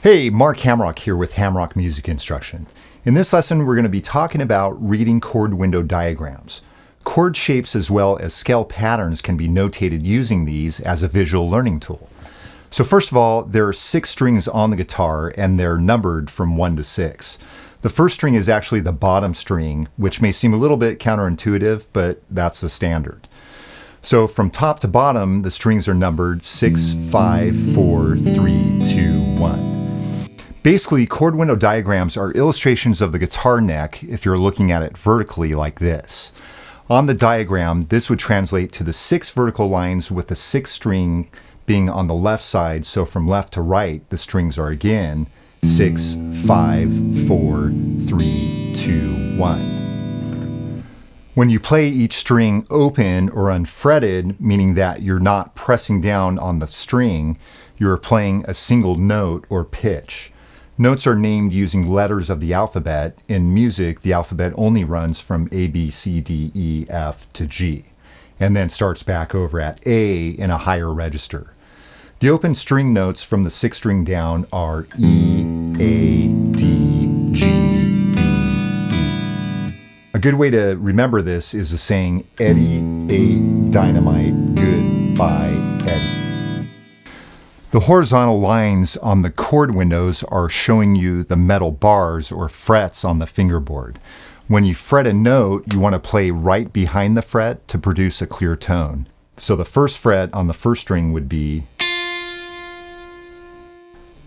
Hey, Mark Hamrock here with Hamrock Music Instruction. In this lesson, we're going to be talking about reading chord window diagrams. Chord shapes as well as scale patterns can be notated using these as a visual learning tool. So first of all, there are 6 strings on the guitar and they're numbered from 1 to 6. The first string is actually the bottom string, which may seem a little bit counterintuitive, but that's the standard. So from top to bottom, the strings are numbered 6, 5, 4, 3, 2, 1. Basically, chord window diagrams are illustrations of the guitar neck if you're looking at it vertically like this. On the diagram, this would translate to the 6 vertical lines with the 6th string being on the left side, so from left to right, the strings are again 6, 5, 4, 3, 2, 1. When you play each string open or unfretted, meaning that you're not pressing down on the string, you're playing a single note or pitch. Notes are named using letters of the alphabet. In music, the alphabet only runs from A, B, C, D, E, F to G, and then starts back over at A in a higher register. The open string notes from the 6th string down are E, A, D, G, B, E. A good way to remember this is the saying, Eddie ate dynamite, goodbye, Eddie. The horizontal lines on the chord windows are showing you the metal bars or frets on the fingerboard. When you fret a note, you want to play right behind the fret to produce a clear tone. So the first fret on the first string would be.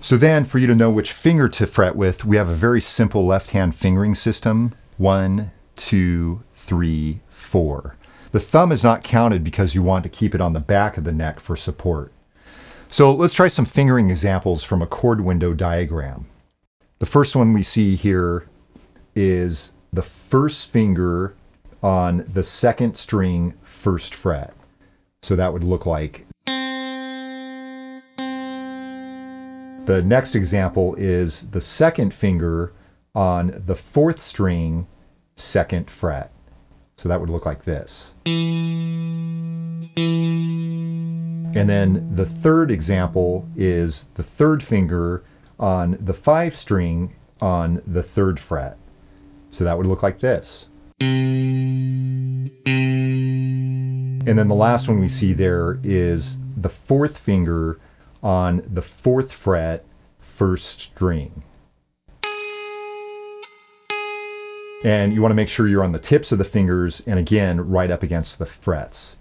So then, for you to know which finger to fret with, we have a very simple left-hand fingering system. 1, 2, 3, 4. The thumb is not counted because you want to keep it on the back of the neck for support. So let's try some fingering examples from a chord window diagram. The first one we see here is the first finger on the 2nd string, 1st fret. So that would look like. The next example is the 2nd finger on the 4th string, 2nd fret. So that would look like this. And then the third example is the 3rd finger on the 5th string on the 3rd fret. So that would look like this. And then the last one we see there is the 4th finger on the 4th fret, 1st string. And you want to make sure you're on the tips of the fingers and again, right up against the frets.